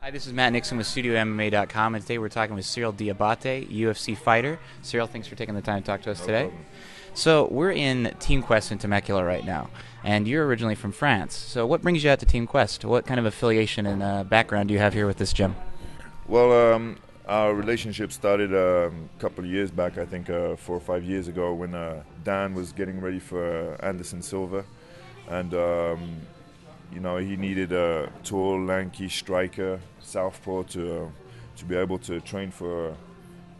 Hi, this is Matt Nixon with StudioMMA.com, and today we're talking with Cyrille Diabaté, UFC fighter. Cyrille, thanks for taking the time to talk to us No today. problem. So we're in Team Quest in Temecula right now, and you're originally from France. So what brings you out to Team Quest? What kind of affiliation and background do you have here with this gym? Well, our relationship started a couple of years back, I think 4 or 5 years ago, when Dan was getting ready for Anderson Silva. And, he needed a tall, lanky striker, southpaw, to be able to train for,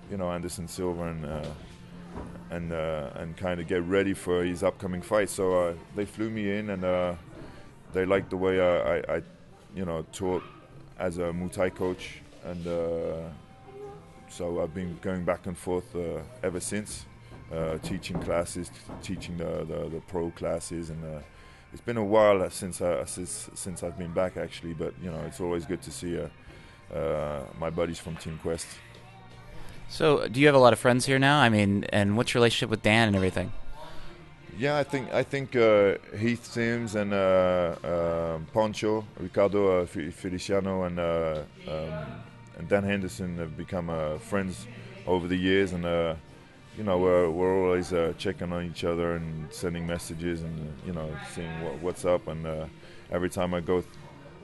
Anderson Silva and kind of get ready for his upcoming fight. So they flew me in, and they liked the way I taught as a Muay Thai coach, and so I've been going back and forth ever since, teaching classes, teaching the pro classes, and it's been a while since I've been back actually. But it's always good to see my buddies from Team Quest. So do you have a lot of friends here now? I mean, and what's your relationship with Dan and everything? Yeah, I think Heath Sims and Poncho, Ricardo Feliciano, and Dan Henderson have become friends over the years, and we're always checking on each other and sending messages, and seeing what's up. And every time I go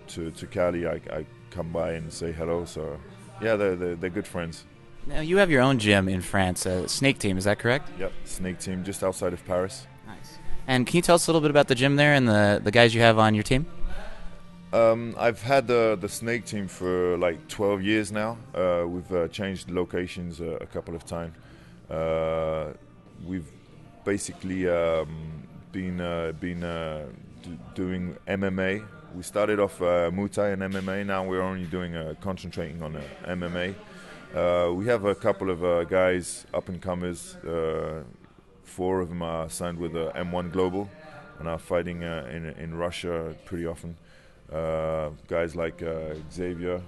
to Cali, I come by and say hello. So yeah, they're good friends. Now, you have your own gym in France, Snake Team, is that correct? Yep, Snake Team, just outside of Paris. Nice. And can you tell us a little bit about the gym there and the guys you have on your team? I've had the Snake Team for like 12 years now. We've changed locations a couple of times. We've basically been doing MMA. We started off Muay Thai and MMA. Now we're only doing concentrating on MMA. We have a couple of guys, up and comers. 4 of them are signed with M1 Global and are fighting in Russia pretty often. Guys like Xavier,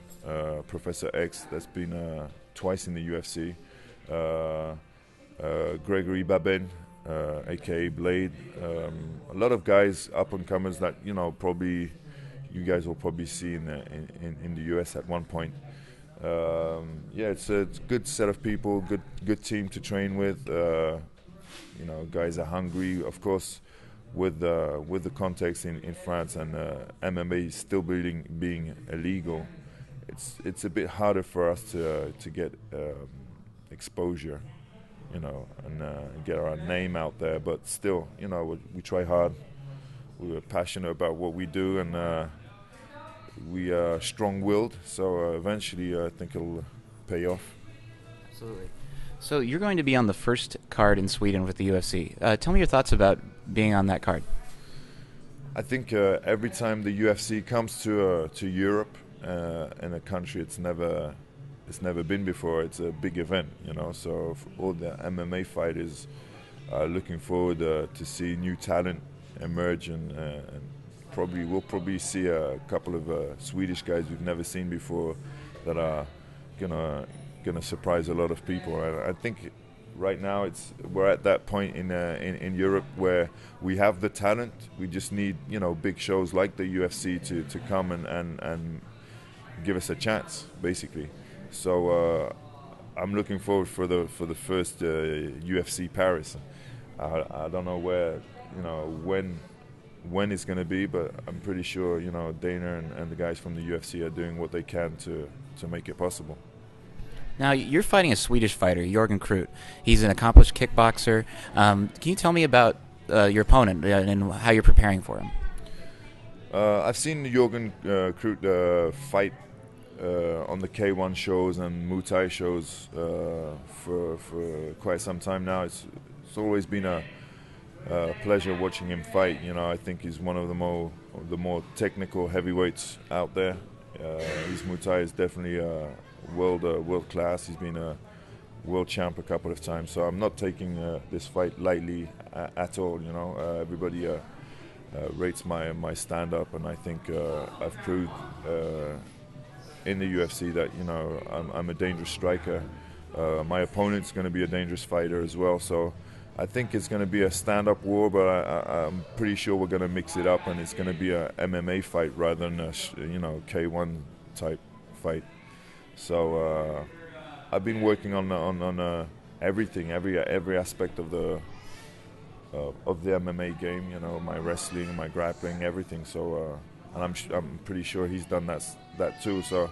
Professor X, that's been twice in the UFC. Gregory Babin, aka Blade. A lot of guys, up and comers that probably you guys will probably see in the US at one point. It's a good set of people, good team to train with. Guys are hungry, of course. With the context in France, and MMA still being illegal, it's a bit harder for us to get exposure, and get our name out there. But still, we try hard. We're passionate about what we do, and we are strong-willed. So eventually, I think it'll pay off. Absolutely. So you're going to be on the first card in Sweden with the UFC. Tell me your thoughts about being on that card. I think every time the UFC comes to Europe, in a country it's never been before, it's a big event, So all the MMA fighters are looking forward to see new talent emerge, and we'll probably see a couple of Swedish guys we've never seen before that are gonna surprise a lot of people. I think right now we're at that point in Europe where we have the talent. We just need big shows like the UFC to come and give us a chance, basically. So I'm looking forward for the first UFC Paris. I don't know where when it's going to be, but I'm pretty sure Dana and the guys from the UFC are doing what they can to make it possible. Now, you're fighting a Swedish fighter, Jörgen Krut. He's an accomplished kickboxer. Can you tell me about your opponent and how you're preparing for him? I've seen Jörgen Krut fight on the K1 shows and Muay Thai shows for quite some time now. It's always been a pleasure watching him fight. I think he's one of the more technical heavyweights out there. His Muay Thai is definitely world class. He's been a world champ a couple of times, so I'm not taking this fight lightly at all. Everybody rates my stand-up, and I think I've proved in the UFC that I'm a dangerous striker. My opponent's going to be a dangerous fighter as well, so I think it's going to be a stand-up war, but I'm pretty sure we're going to mix it up, and it's going to be a MMA fight rather than a K1 type fight. So I've been working on everything, every aspect of the MMA game. You know, my wrestling, my grappling, everything. So and I'm pretty sure he's done that too. So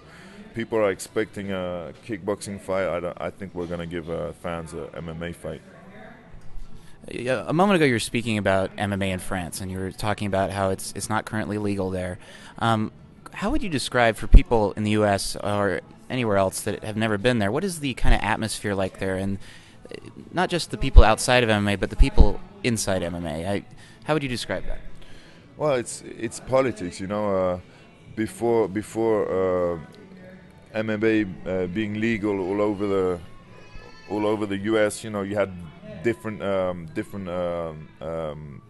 people are expecting a kickboxing fight. I think we're gonna give fans a MMA fight. Yeah, a moment ago you were speaking about MMA in France, and you were talking about how it's not currently legal there. How would you describe for people in the U.S. or anywhere else that have never been there, what is the kind of atmosphere like there? And not just the people outside of MMA, but the people inside MMA. How would you describe that? Well, it's politics, you know. Before MMA being legal all over the U.S., you know, you had different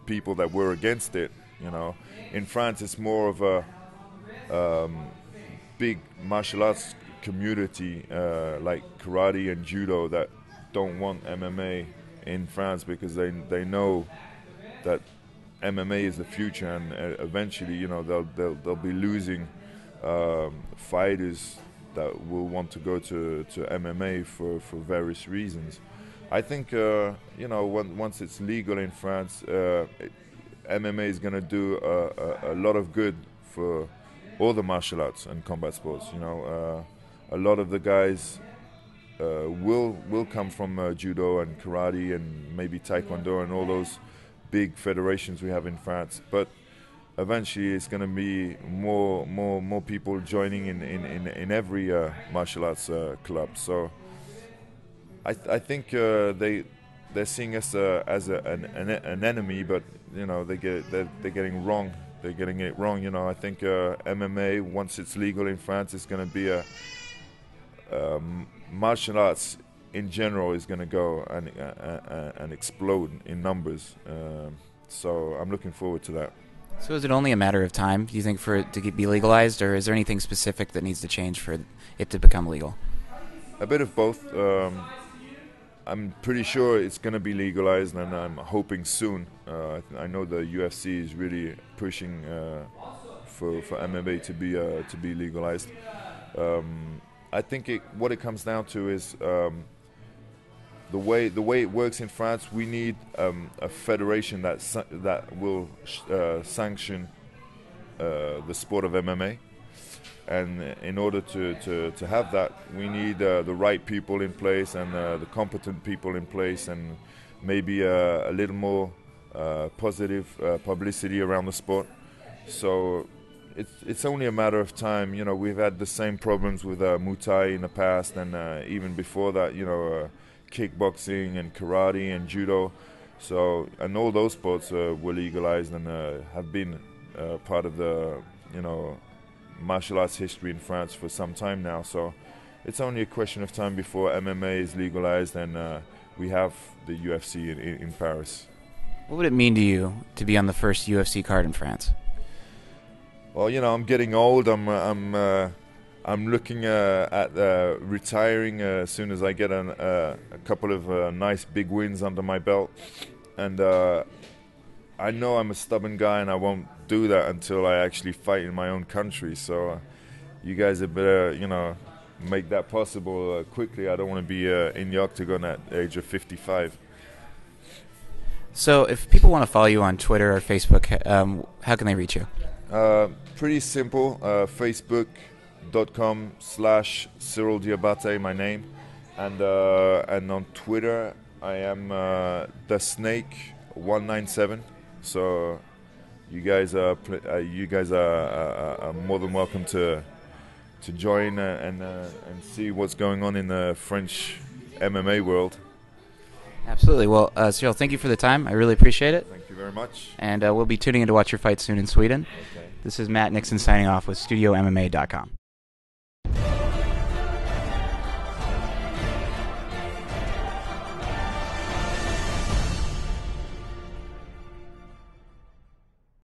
people that were against it. You know, in France, it's more of a big martial arts community like karate and judo that don't want MMA in France because they know that MMA is the future, and eventually, you know, they'll be losing fighters that will want to go to MMA for various reasons. I think you know, once it's legal in France, MMA is going to do a lot of good for all the martial arts and combat sports. You know, a lot of the guys will come from judo and karate and maybe taekwondo and all those big federations we have in France. But eventually, it's going to be more people joining in every martial arts club. So I think they're seeing us as an enemy, but you know they're getting it wrong. You know, I think MMA, once it's legal in France, it's going to be a martial arts in general is going to go and explode in numbers. So I'm looking forward to that. So is it only a matter of time, do you think, for it to be legalized, or is there anything specific that needs to change for it to become legal? A bit of both. I'm pretty sure it's going to be legalized, and I'm hoping soon. I know the UFC is really pushing for MMA to be legalized. I think what it comes down to is the way it works in France. We need a federation that will sanction the sport of MMA, and in order to have that, we need the right people in place and the competent people in place, and maybe a little more positive publicity around the sport. So it's only a matter of time. You know, we've had the same problems with Muay Thai in the past, and even before that, you know, kickboxing and karate and judo. So, and all those sports were legalized and have been part of the, you know, martial arts history in France for some time now. So it's only a question of time before MMA is legalized and we have the UFC in Paris. What would it mean to you to be on the first UFC card in France? Well, you know, I'm getting old. I'm looking at retiring as soon as I get a couple of nice big wins under my belt, and I know I'm a stubborn guy, and I won't do that until I actually fight in my own country. So you guys had better, you know, make that possible quickly. I don't want to be in the octagon at the age of 55. So if people want to follow you on Twitter or Facebook, how can they reach you? Pretty simple. Facebook.com/Cyrille Diabaté, my name, and on Twitter I am the Snake197. So you guys are more than welcome to join and see what's going on in the French MMA world. Absolutely. Well, Cyrille, thank you for the time. I really appreciate it. Thank you very much. And we'll be tuning in to watch your fight soon in Sweden. Okay. This is Matt Nixon signing off with StudioMMA.com.